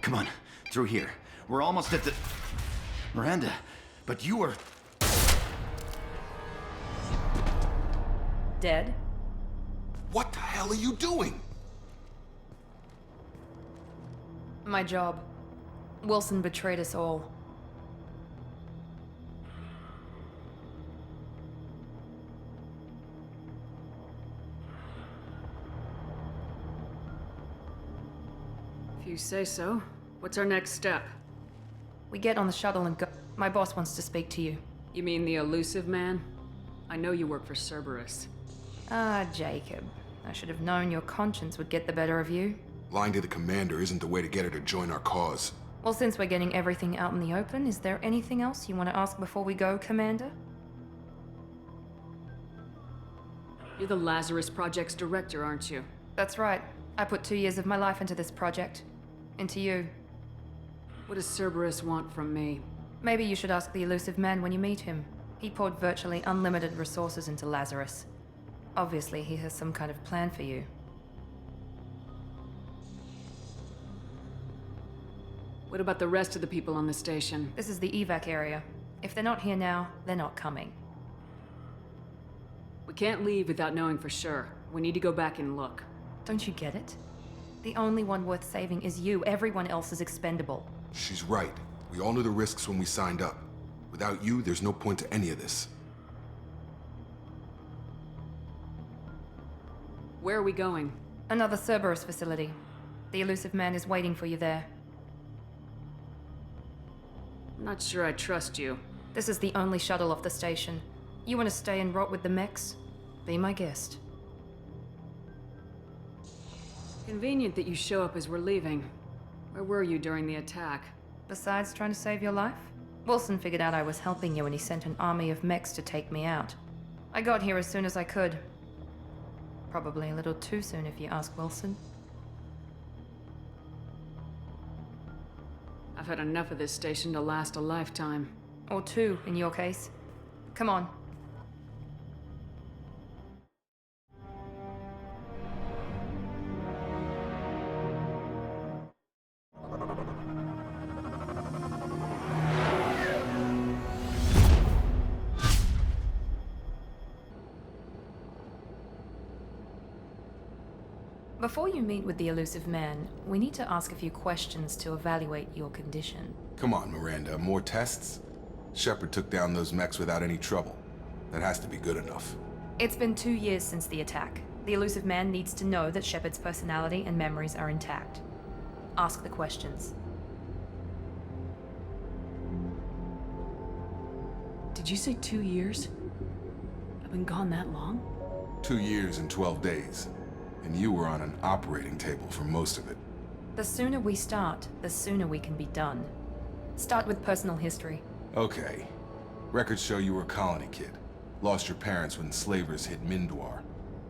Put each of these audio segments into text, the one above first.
Come on, through here. We're almost at the... Miranda, but you were... Dead? What the hell are you doing? My job. Wilson betrayed us all. If you say so. What's our next step? We get on the shuttle and go. My boss wants to speak to you. You mean the elusive man? I know you work for Cerberus. Ah, Jacob. I should have known your conscience would get the better of you. Lying to the commander isn't the way to get her to join our cause. Well, since we're getting everything out in the open, is there anything else you want to ask before we go, Commander? You're the Lazarus Project's director, aren't you? That's right. I put 2 years of my life into this project. Into you. What does Cerberus want from me? Maybe you should ask the elusive man when you meet him. He poured virtually unlimited resources into Lazarus. Obviously, he has some kind of plan for you. What about the rest of the people on the station? This is the evac area. If they're not here now, they're not coming. We can't leave without knowing for sure. We need to go back and look. Don't you get it? The only one worth saving is you. Everyone else is expendable. She's right. We all knew the risks when we signed up. Without you, there's no point to any of this. Where are we going? Another Cerberus facility. The elusive man is waiting for you there. I'm not sure I trust you. This is the only shuttle off the station. You want to stay and rot with the mechs? Be my guest. Convenient that you show up as we're leaving. Where were you during the attack? Besides trying to save your life? Wilson figured out I was helping you and he sent an army of mechs to take me out. I got here as soon as I could. Probably a little too soon if you ask Wilson. I've had enough of this station to last a lifetime. Or two, in your case. Come on. Before you meet with the elusive man, we need to ask a few questions to evaluate your condition. Come on, Miranda. More tests? Shepard took down those mechs without any trouble. That has to be good enough. It's been 2 years since the attack. The elusive man needs to know that Shepard's personality and memories are intact. Ask the questions. Did you say 2 years? I've been gone that long? 2 years and 12 days. And you were on an operating table for most of it. The sooner we start, the sooner we can be done. Start with personal history. Okay. Records show you were a colony kid. Lost your parents when slavers hit Mindwar.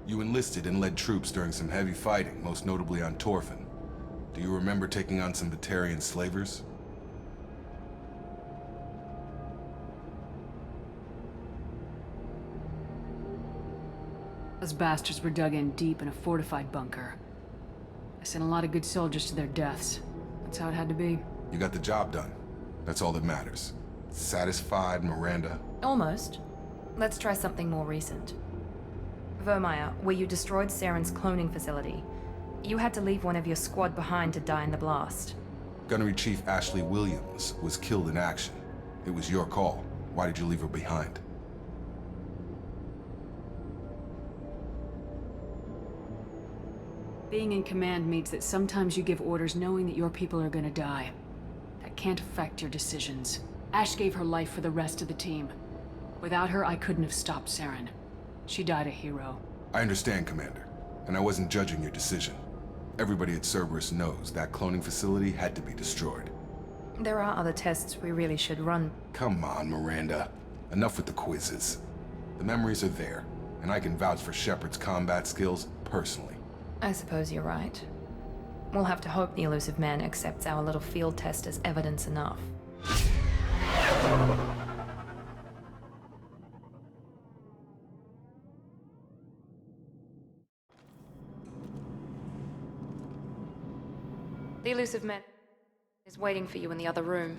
You enlisted and led troops during some heavy fighting, most notably on Torfin. Do you remember taking on some Batarian slavers? Those bastards were dug in deep in a fortified bunker. I sent a lot of good soldiers to their deaths. That's how it had to be. You got the job done. That's all that matters. Satisfied, Miranda? Almost. Let's try something more recent. Vermeer, where you destroyed Saren's cloning facility. You had to leave one of your squad behind to die in the blast. Gunnery Chief Ashley Williams was killed in action. It was your call. Why did you leave her behind? Being in command means that sometimes you give orders knowing that your people are gonna die. That can't affect your decisions. Ash gave her life for the rest of the team. Without her, I couldn't have stopped Saren. She died a hero. I understand, Commander. And I wasn't judging your decision. Everybody at Cerberus knows that cloning facility had to be destroyed. There are other tests we really should run. Come on, Miranda. Enough with the quizzes. The memories are there, and I can vouch for Shepard's combat skills personally. I suppose you're right. We'll have to hope the elusive man accepts our little field test as evidence enough. The elusive man. Is waiting for you in the other room.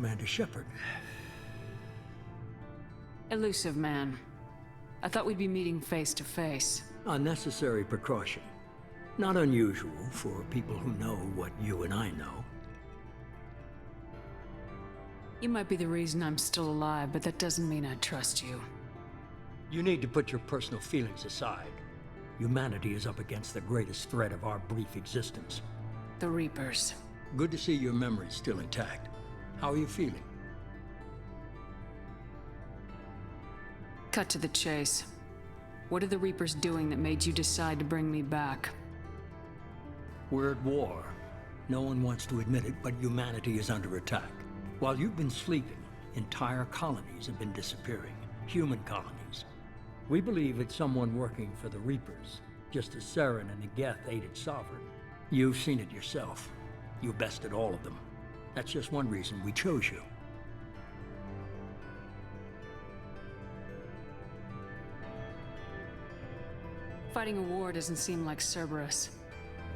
Commander Shepard. Elusive man. I thought we'd be meeting face to face. A necessary precaution. Not unusual for people who know what you and I know. You might be the reason I'm still alive, but that doesn't mean I trust you. You need to put your personal feelings aside. Humanity is up against the greatest threat of our brief existence. The Reapers. Good to see your memory's still intact. How are you feeling? Cut to the chase. What are the Reapers doing that made you decide to bring me back? We're at war. No one wants to admit it, but humanity is under attack. While you've been sleeping, entire colonies have been disappearing. Human colonies. We believe it's someone working for the Reapers, just as Saren and Negeth aided Sovereign. You've seen it yourself. You bested all of them. That's just one reason we chose you. Fighting a war doesn't seem like Cerberus.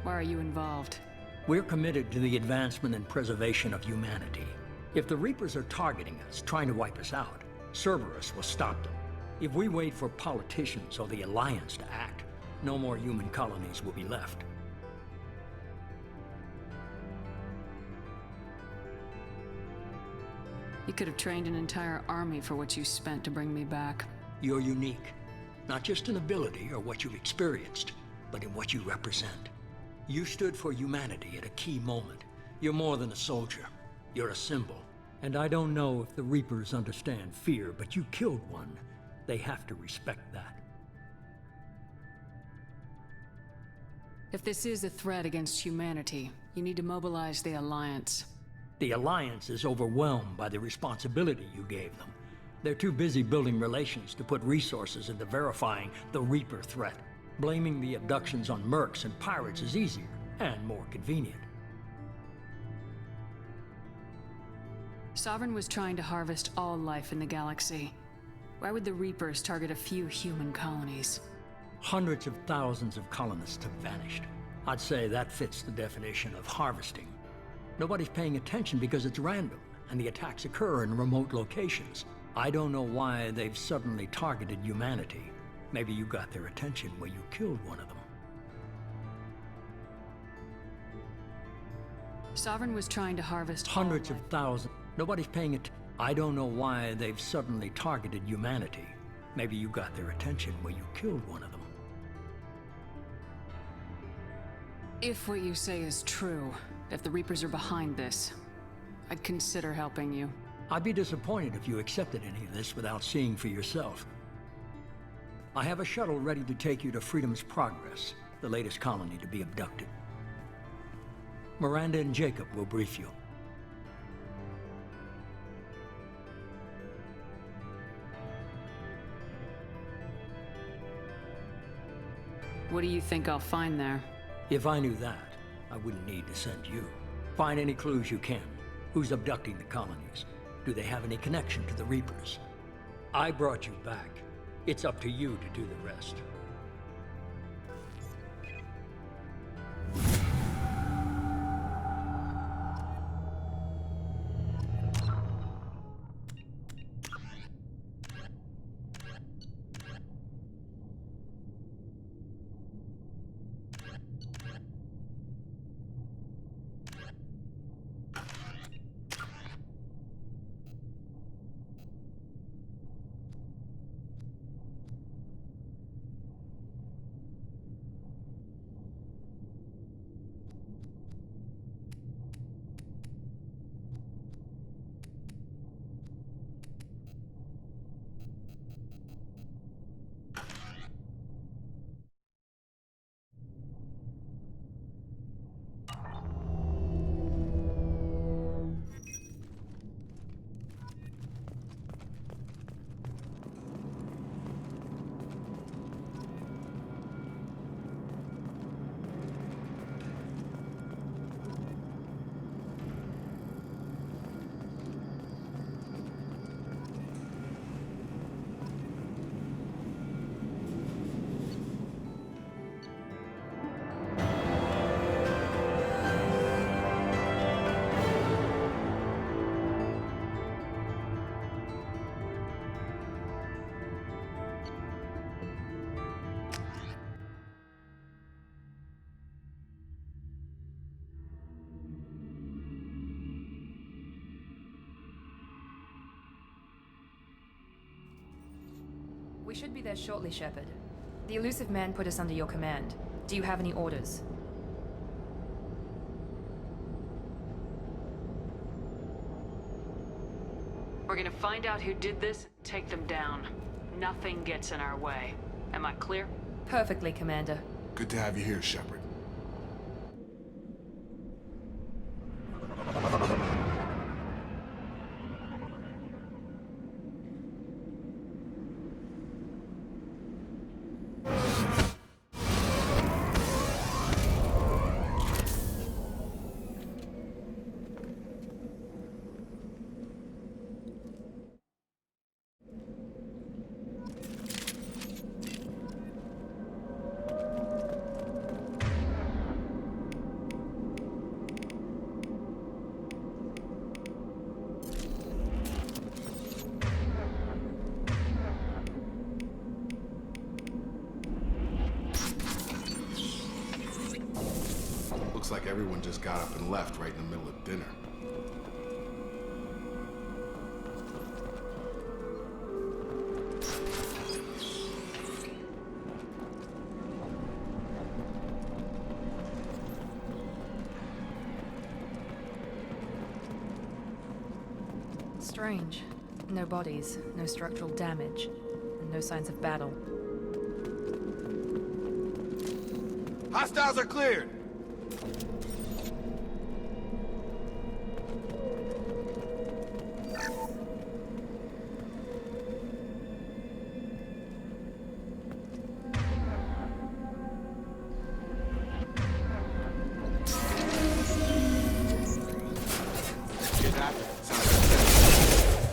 Why are you involved? We're committed to the advancement and preservation of humanity. If the Reapers are targeting us, trying to wipe us out, Cerberus will stop them. If we wait for politicians or the Alliance to act, no more human colonies will be left. You could have trained an entire army for what you spent to bring me back. You're unique, not just in ability or what you've experienced, but in what you represent. You stood for humanity at a key moment. You're more than a soldier. You're a symbol. And I don't know if the Reapers understand fear, but you killed one. They have to respect that. If this is a threat against humanity, you need to mobilize the Alliance. The Alliance is overwhelmed by the responsibility you gave them. They're too busy building relations to put resources into verifying the Reaper threat. Blaming the abductions on mercs and pirates is easier and more convenient. Sovereign was trying to harvest all life in the galaxy. Why would the Reapers target a few human colonies? Hundreds of thousands of colonists have vanished. I'd say that fits the definition of harvesting. Nobody's paying attention because it's random, and the attacks occur in remote locations. I don't know why they've suddenly targeted humanity. Maybe you got their attention when you killed one of them. Sovereign was trying to harvest Hundreds all of life. thousands. Nobody's paying attention. I don't know why they've suddenly targeted humanity. Maybe you got their attention when you killed one of them. If what you say is true, if the Reapers are behind this, I'd consider helping you. I'd be disappointed if you accepted any of this without seeing for yourself. I have a shuttle ready to take you to Freedom's Progress, the latest colony to be abducted. Miranda and Jacob will brief you. What do you think I'll find there? If I knew that, I wouldn't need to send you. Find any clues you can. Who's abducting the colonies? Do they have any connection to the Reapers? I brought you back. It's up to you to do the rest. We should be there shortly, Shepard. The elusive man put us under your command. Do you have any orders? We're gonna find out who did this and take them down. Nothing gets in our way. Am I clear? Perfectly, Commander. Good to have you here, Shepard. Looks like everyone just got up and left right in the middle of dinner. Strange. No bodies, no structural damage, and no signs of battle. Hostiles are cleared!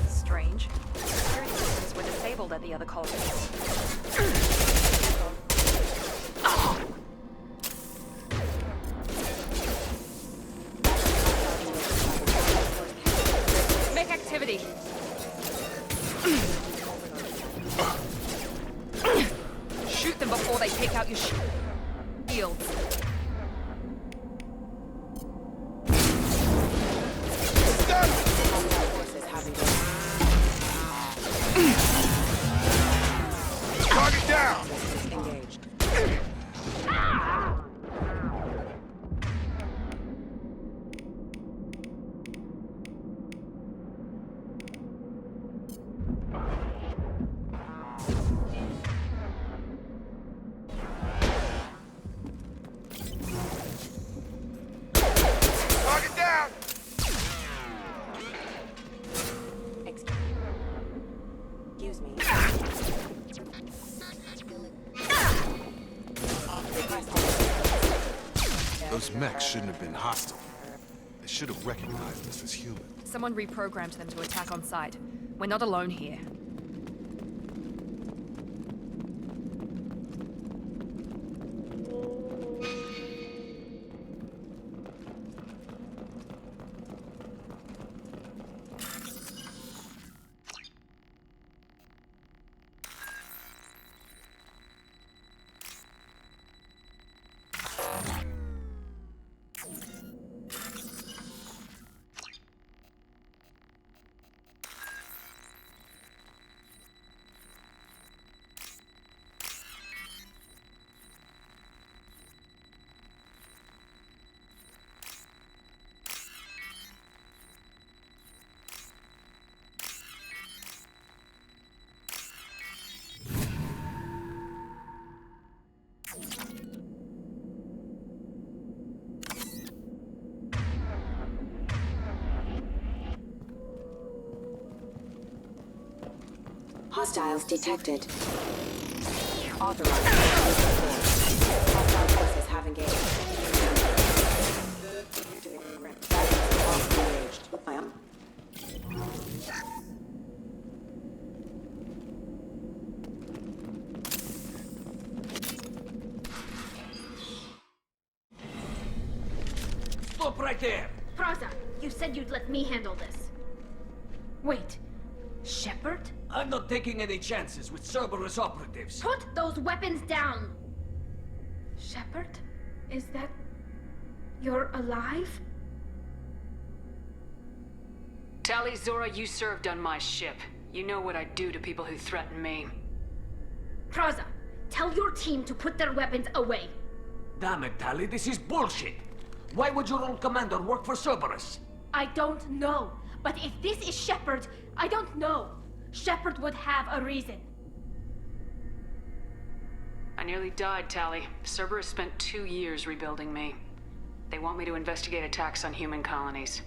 Strange. Security systems were disabled at the other colonies. Make activity. Shoot them before they take out your shields. Target down! Target down! Excuse me. Those mechs shouldn't have been hostile. They should have recognized us as human. Someone reprogrammed them to attack on sight. We're not alone here. Hostiles detected. Authorized. Hostile forces have engaged. I am. Stop right there! Praza, you said you'd let me handle this. Wait, Shepard? I'm not taking any chances with Cerberus operatives. Put those weapons down! Shepard? Is that... you're alive? Tali Zora, you served on my ship. You know what I do to people who threaten me. Praza, Tell your team to put their weapons away. Damn it, Tali, this is bullshit. Why would your old commander work for Cerberus? I don't know. But if this is Shepard, I don't know. Shepard would have a reason. I nearly died, Tali. Cerberus spent 2 years rebuilding me. They want me to investigate attacks on human colonies.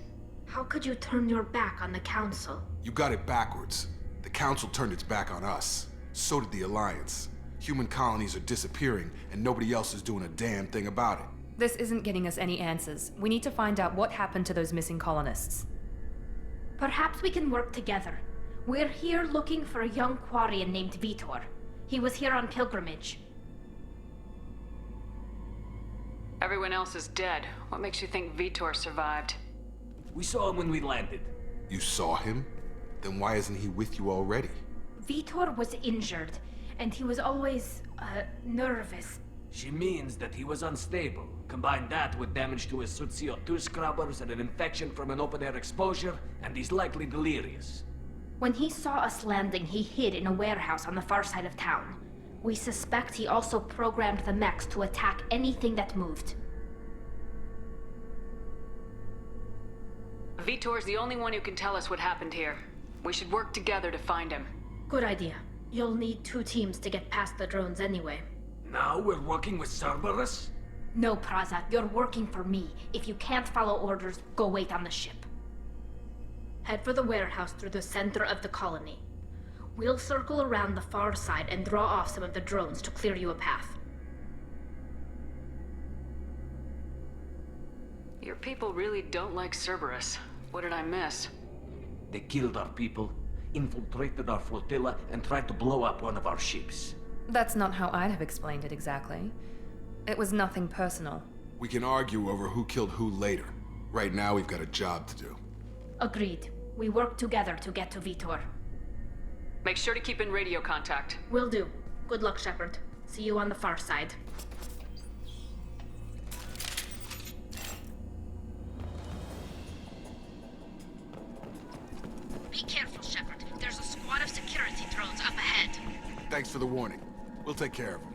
How could you turn your back on the Council? You got it backwards. The Council turned its back on us. So did the Alliance. Human colonies are disappearing, and nobody else is doing a damn thing about it. This isn't getting us any answers. We need to find out what happened to those missing colonists. Perhaps we can work together. We're here looking for a young Quarian named Vitor. He was here on pilgrimage. Everyone else is dead. What makes you think Vitor survived? We saw him when we landed. You saw him? Then why isn't he with you already? Vitor was injured, and he was always, nervous. She means that he was unstable. Combine that with damage to his suit CO2 scrubbers and an infection from an open-air exposure, and he's likely delirious. When he saw us landing, he hid in a warehouse on the far side of town. We suspect he also programmed the mechs to attack anything that moved. Vitor's the only one who can tell us what happened here. We should work together to find him. Good idea. You'll need 2 teams to get past the drones anyway. Now we're working with Cerberus? No, Praza, you're working for me. If you can't follow orders, go wait on the ship. Head for the warehouse through the center of the colony. We'll circle around the far side and draw off some of the drones to clear you a path. Your people really don't like Cerberus. What did I miss? They killed our people, infiltrated our flotilla, and tried to blow up one of our ships. That's not how I'd have explained it exactly. It was nothing personal. We can argue over who killed who later. Right now, we've got a job to do. Agreed. We work together to get to Vitor. Make sure to keep in radio contact. Will do. Good luck, Shepard. See you on the far side. Be careful, Shepard. There's a squad of security drones up ahead. Thanks for the warning. We'll take care of him.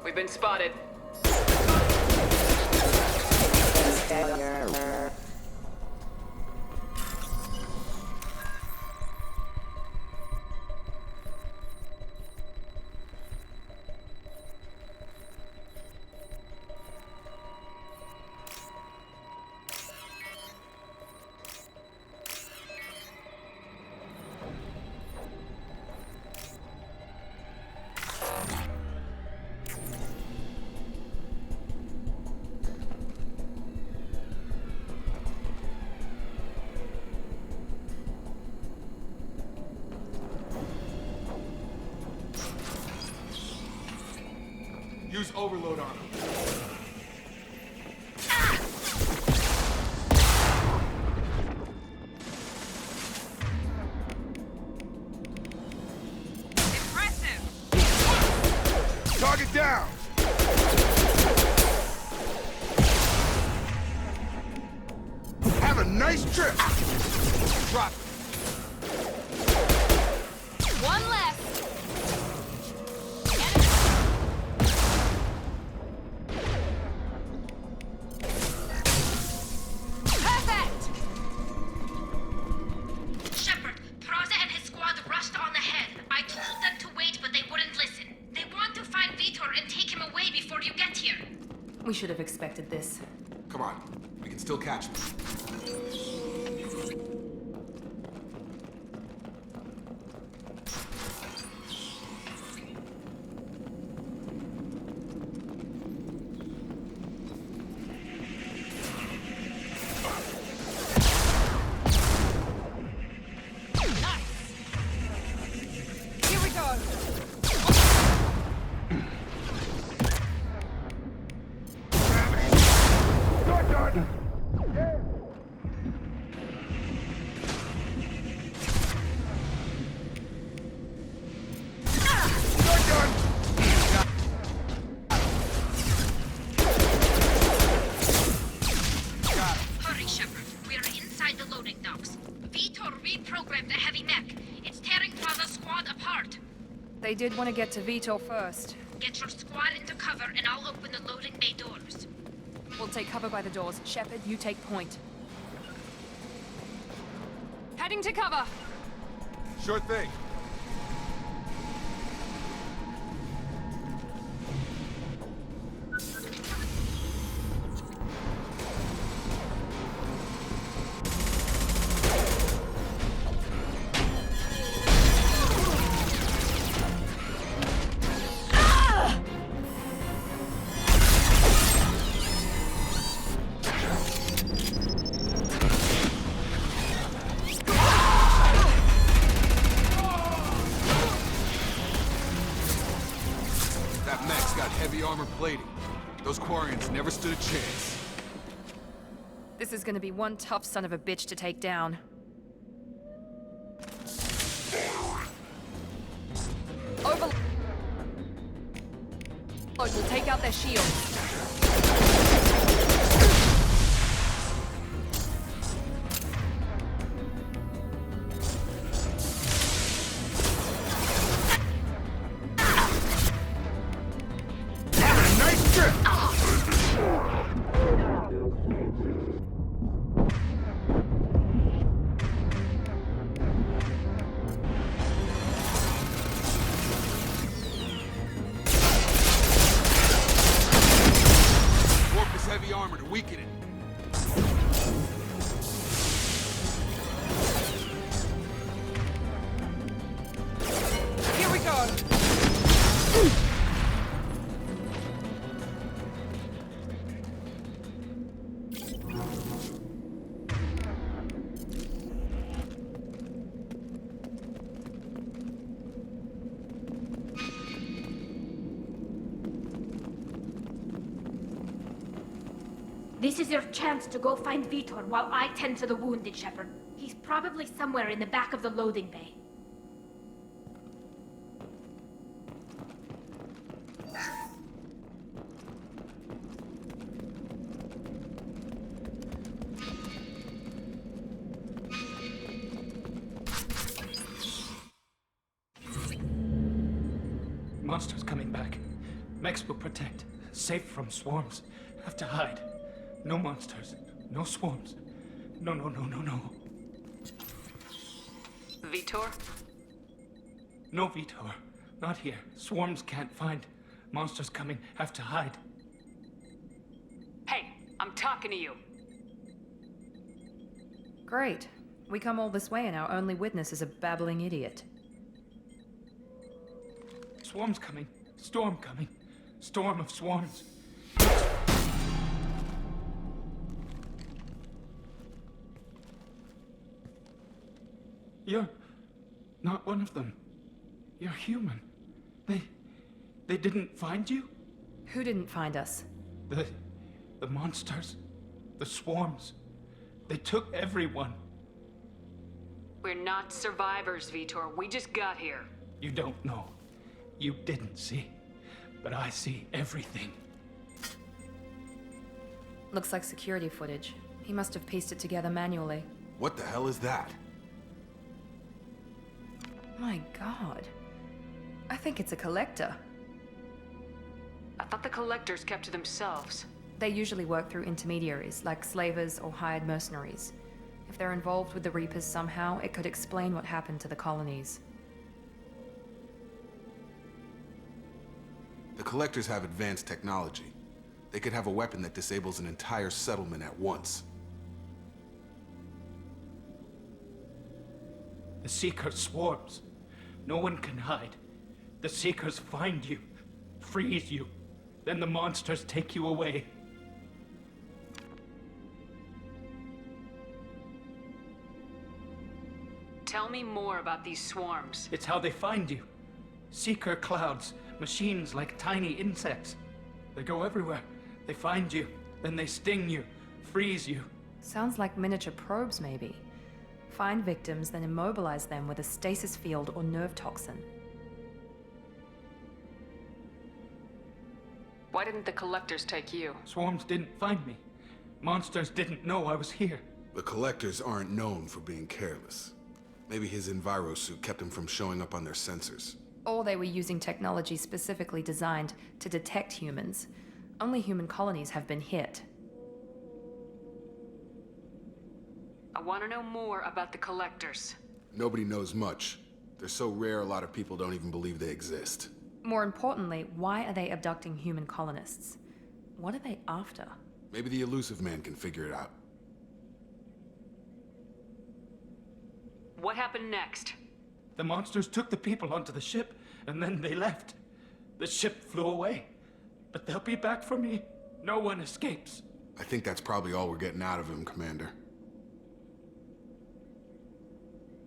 We've been spotted. Use overload on him. Impressive! Target down! Have a nice trip! Drop it. One left! We should have expected this. Come on, we can still catch him. Hurry, Shepard. We are inside the They did want to get to Vitor first. Get your squad into cover and I'll open the loading bay doors. We'll take cover by the doors. Shepard, you take point. Heading to cover! Sure thing. Heavy armor plating. Those Quarians never stood a chance. This is gonna be one tough son of a bitch to take down. Overlord will take out their shields. Heavy armor to weaken it. Here we go! This is your chance to go find Vitor while I tend to the wounded, Shepard. He's probably somewhere in the back of the loading bay. Monsters coming back. Mex will protect. Safe from swarms. Have to hide. No monsters. No swarms. No. Vitor? No Vitor. Not here. Swarms can't find. Monsters coming. Have to hide. Hey, I'm talking to you. Great. We come all this way and our only witness is a babbling idiot. Swarms coming. Storm coming. Storm of swarms. You're not one of them. You're human. They didn't find you? Who didn't find us? The monsters. The swarms. They took everyone. We're not survivors, Vitor. We just got here. You don't know. You didn't see. But I see everything. Looks like security footage. He must have pieced it together manually. What the hell is that? My god. I think it's a collector. I thought the collectors kept to themselves. They usually work through intermediaries, like slavers or hired mercenaries. If they're involved with the Reapers somehow, it could explain what happened to the colonies. The collectors have advanced technology. They could have a weapon that disables an entire settlement at once. The Seeker swarms. No one can hide. The Seekers find you, freeze you, then the monsters take you away. Tell me more about these swarms. It's how they find you. Seeker clouds, machines like tiny insects. They go everywhere. They find you, then they sting you, freeze you. Sounds like miniature probes, maybe. Find victims, then immobilize them with a stasis field or nerve toxin. Why didn't the collectors take you? Swarms didn't find me. Monsters didn't know I was here. The collectors aren't known for being careless. Maybe his enviro suit kept him from showing up on their sensors. Or they were using technology specifically designed to detect humans. Only human colonies have been hit. I want to know more about the Collectors. Nobody knows much. They're so rare, a lot of people don't even believe they exist. More importantly, why are they abducting human colonists? What are they after? Maybe the Elusive Man can figure it out. What happened next? The monsters took the people onto the ship, and then they left. The ship flew away. But they'll be back for me. No one escapes. I think that's probably all we're getting out of him, Commander.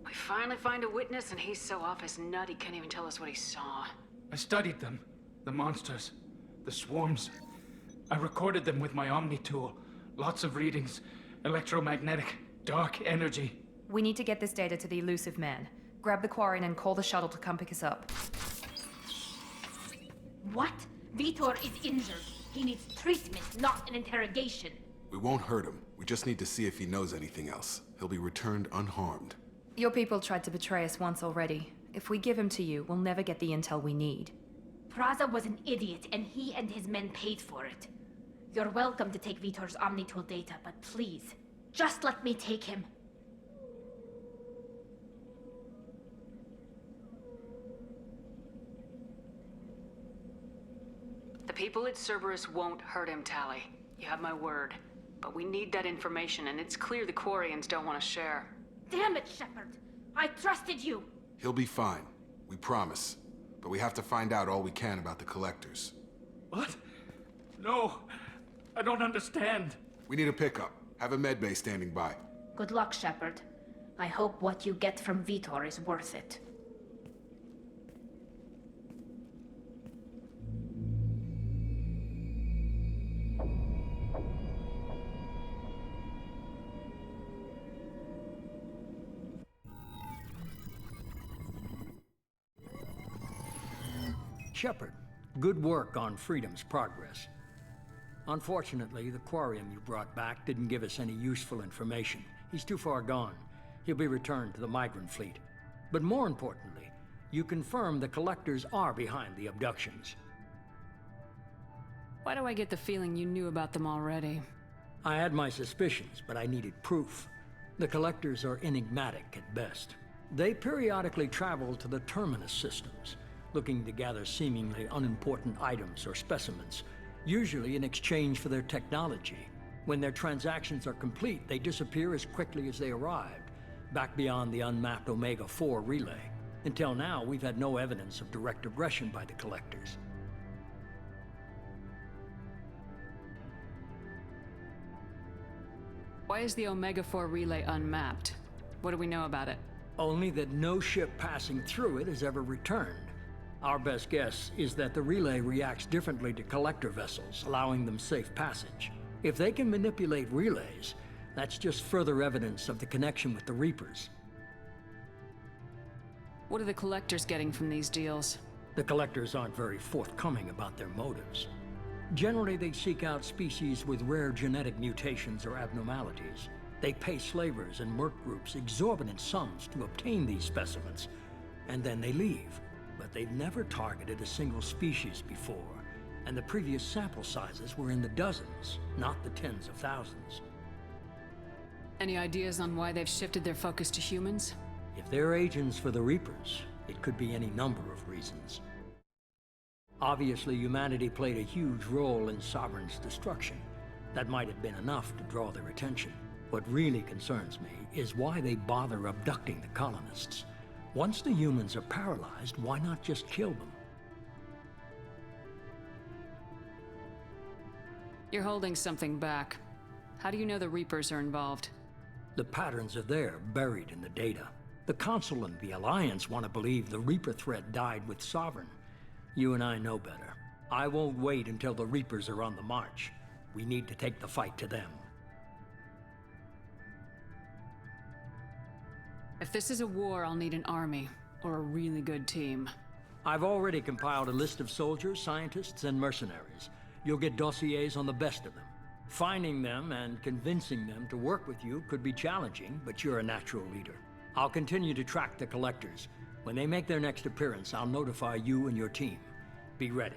We finally find a witness and he's so off his nut he can't even tell us what he saw. I studied them. The monsters. The swarms. I recorded them with my Omni tool. Lots of readings. Electromagnetic. Dark energy. We need to get this data to the Elusive Man. Grab the Quarian and call the shuttle to come pick us up. What? Vitor is injured. He needs treatment, not an interrogation. We won't hurt him. We just need to see if he knows anything else. He'll be returned unharmed. Your people tried to betray us once already. If we give him to you, we'll never get the intel we need. Praza was an idiot, and he and his men paid for it. You're welcome to take Vitor's Omnitool data, but please, just let me take him. The people at Cerberus won't hurt him, Tali. You have my word. But we need that information, and it's clear the Quarians don't want to share. Damn it, Shepard! I trusted you! He'll be fine. We promise. But we have to find out all we can about the Collectors. What? No. I don't understand. We need a pickup. Have a medbay standing by. Good luck, Shepard. I hope what you get from Vitor is worth it. Shepard, good work on Freedom's progress. Unfortunately, the Quarian you brought back didn't give us any useful information. He's too far gone. He'll be returned to the migrant fleet. But more importantly, you confirm the Collectors are behind the abductions. Why do I get the feeling you knew about them already? I had my suspicions, but I needed proof. The Collectors are enigmatic at best. They periodically travel to the Terminus systems, looking to gather seemingly unimportant items or specimens, usually in exchange for their technology. When their transactions are complete, they disappear as quickly as they arrived, back beyond the unmapped Omega-4 relay. Until now, we've had no evidence of direct aggression by the Collectors. Why is the Omega-4 relay unmapped? What do we know about it? Only that no ship passing through it has ever returned. Our best guess is that the relay reacts differently to Collector vessels, allowing them safe passage. If they can manipulate relays, that's just further evidence of the connection with the Reapers. What are the Collectors getting from these deals? The Collectors aren't very forthcoming about their motives. Generally, they seek out species with rare genetic mutations or abnormalities. They pay slavers and merc groups exorbitant sums to obtain these specimens, and then they leave. But they've never targeted a single species before, and the previous sample sizes were in the dozens, not the tens of thousands. Any ideas on why they've shifted their focus to humans? If they're agents for the Reapers, it could be any number of reasons. Obviously, humanity played a huge role in Sovereign's destruction. That might have been enough to draw their attention. What really concerns me is why they bother abducting the colonists. Once the humans are paralyzed, why not just kill them? You're holding something back. How do you know the Reapers are involved? The patterns are there, buried in the data. The Council and the Alliance want to believe the Reaper threat died with Sovereign. You and I know better. I won't wait until the Reapers are on the march. We need to take the fight to them. If this is a war, I'll need an army, or a really good team. I've already compiled a list of soldiers, scientists, and mercenaries. You'll get dossiers on the best of them. Finding them and convincing them to work with you could be challenging, but you're a natural leader. I'll continue to track the Collectors. When they make their next appearance, I'll notify you and your team. Be ready.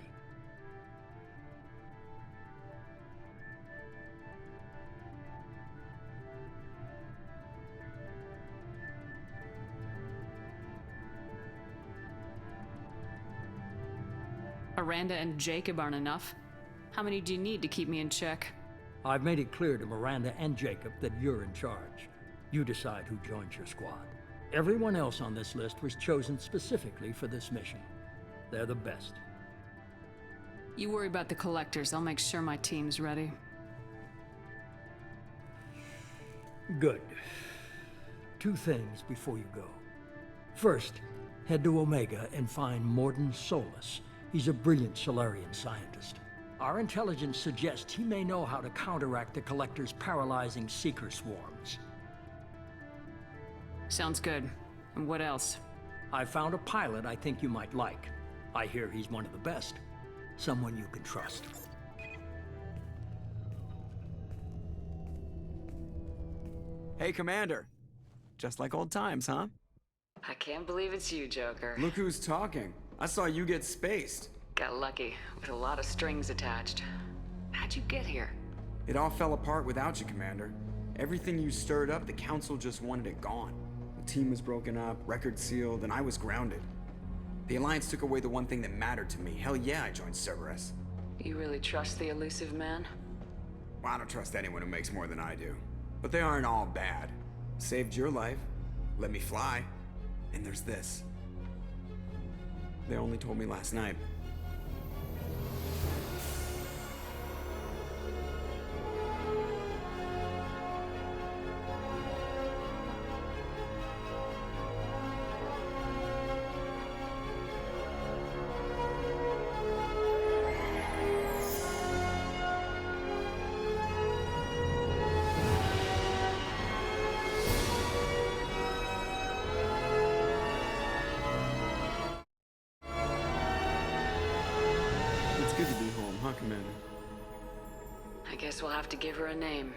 Miranda and Jacob aren't enough. How many do you need to keep me in check? I've made it clear to Miranda and Jacob that you're in charge. You decide who joins your squad. Everyone else on this list was chosen specifically for this mission. They're the best. You worry about the collectors. I'll make sure my team's ready. Good. 2 things before you go. First, head to Omega and find Mordin Solus. He's a brilliant Solarian scientist. Our intelligence suggests he may know how to counteract the Collector's paralyzing Seeker swarms. Sounds good. And what else? I found a pilot I think you might like. I hear he's one of the best. Someone you can trust. Hey, Commander. Just like old times, huh? I can't believe it's you, Joker. Look who's talking. I saw you get spaced. Got lucky, with a lot of strings attached. How'd you get here? It all fell apart without you, Commander. Everything you stirred up, the Council just wanted it gone. The team was broken up, record sealed, and I was grounded. The Alliance took away the one thing that mattered to me. Hell yeah, I joined Cerberus. You really trust the elusive man? Well, I don't trust anyone who makes more than I do. But they aren't all bad. Saved your life, let me fly, and there's this. They only told me last night. It's good to be home, huh, Commander? I guess we'll have to give her a name.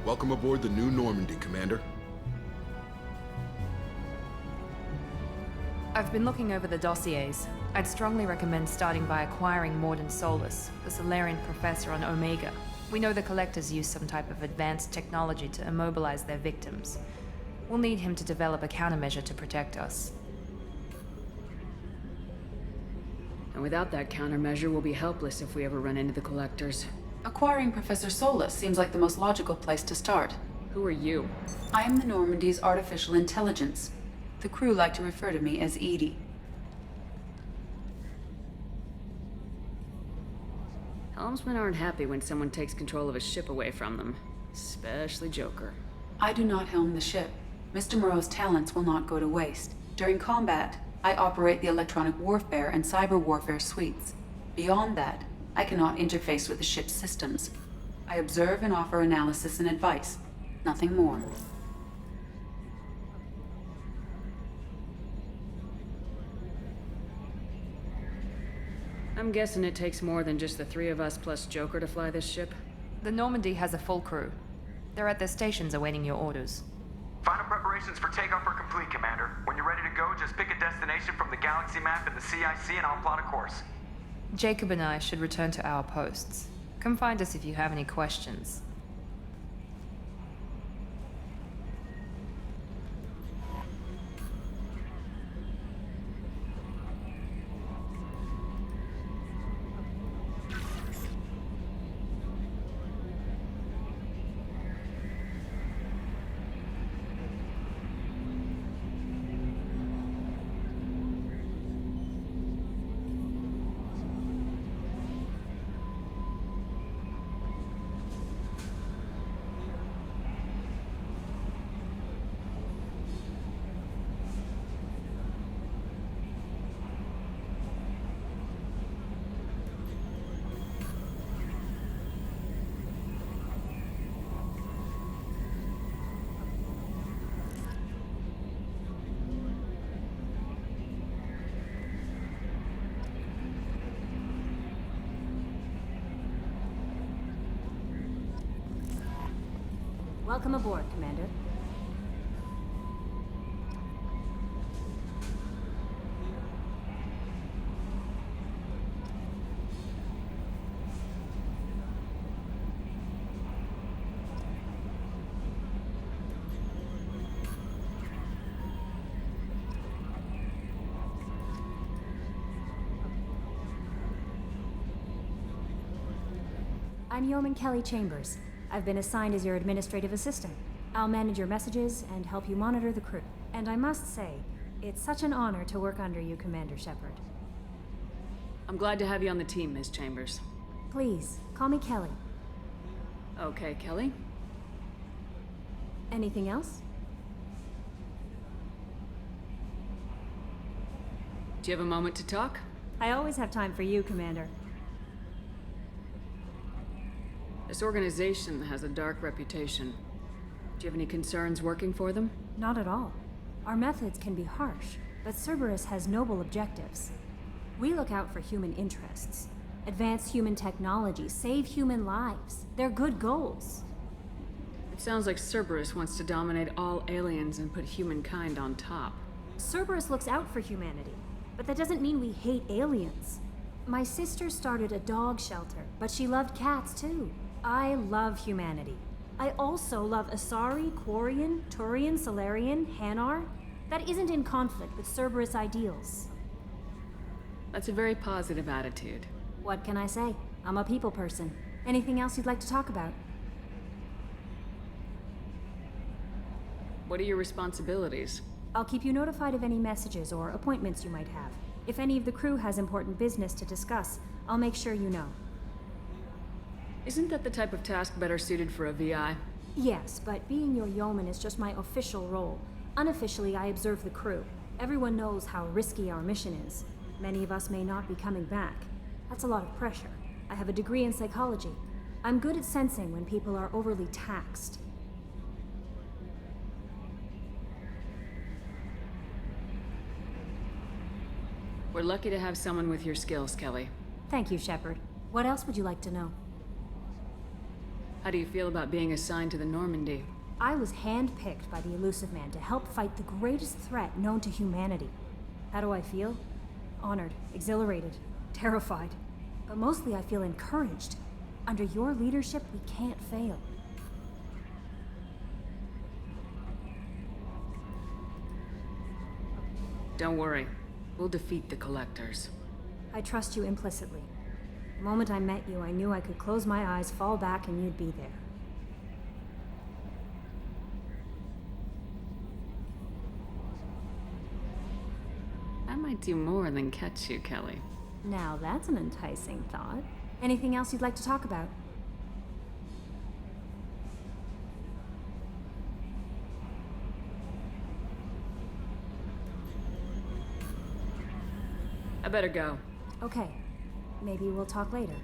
Welcome aboard the New Normandy, Commander. I've been looking over the dossiers. I'd strongly recommend starting by acquiring Mordin Solus, the Solarian professor on Omega. We know the Collectors use some type of advanced technology to immobilize their victims. We'll need him to develop a countermeasure to protect us. And without that countermeasure, we'll be helpless if we ever run into the Collectors. Acquiring Professor Solus seems like the most logical place to start. Who are you? I am the Normandy's artificial intelligence. The crew like to refer to me as Edie. Helmsmen aren't happy when someone takes control of a ship away from them. Especially Joker. I do not helm the ship. Mr. Moreau's talents will not go to waste. During combat, I operate the electronic warfare and cyber warfare suites. Beyond that, I cannot interface with the ship's systems. I observe and offer analysis and advice. Nothing more. I'm guessing it takes more than just the three of us plus Joker to fly this ship. The Normandy has a full crew. They're at their stations awaiting your orders. Final preparations for takeoff are complete, Commander. When you're ready to go, just pick a destination from the galaxy map in the CIC and I'll plot a course. Jacob and I should return to our posts. Come find us if you have any questions. Welcome aboard, Commander. I'm Yeoman Kelly Chambers. I've been assigned as your administrative assistant. I'll manage your messages and help you monitor the crew. And I must say, it's such an honor to work under you, Commander Shepard. I'm glad to have you on the team, Ms. Chambers. Please, call me Kelly. Okay, Kelly. Anything else? Do you have a moment to talk? I always have time for you, Commander. This organization has a dark reputation. Do you have any concerns working for them? Not at all. Our methods can be harsh, but Cerberus has noble objectives. We look out for human interests, advance human technology, save human lives. They're good goals. It sounds like Cerberus wants to dominate all aliens and put humankind on top. Cerberus looks out for humanity, but that doesn't mean we hate aliens. My sister started a dog shelter, but she loved cats too. I love humanity. I also love Asari, Quarian, Turian, Solarian, Hanar. That isn't in conflict with Cerberus ideals. That's a very positive attitude. What can I say? I'm a people person. Anything else you'd like to talk about? What are your responsibilities? I'll keep you notified of any messages or appointments you might have. If any of the crew has important business to discuss, I'll make sure you know. Isn't that the type of task better suited for a VI? Yes, but being your yeoman is just my official role. Unofficially, I observe the crew. Everyone knows how risky our mission is. Many of us may not be coming back. That's a lot of pressure. I have a degree in psychology. I'm good at sensing when people are overly taxed. We're lucky to have someone with your skills, Kelly. Thank you, Shepard. What else would you like to know? How do you feel about being assigned to the Normandy? I was handpicked by the Illusive Man to help fight the greatest threat known to humanity. How do I feel? Honored, exhilarated, terrified. But mostly I feel encouraged. Under your leadership, we can't fail. Don't worry. We'll defeat the Collectors. I trust you implicitly. The moment I met you, I knew I could close my eyes, fall back, and you'd be there. I might do more than catch you, Kelly. Now that's an enticing thought. Anything else you'd like to talk about? I better go. Okay. Maybe we'll talk later.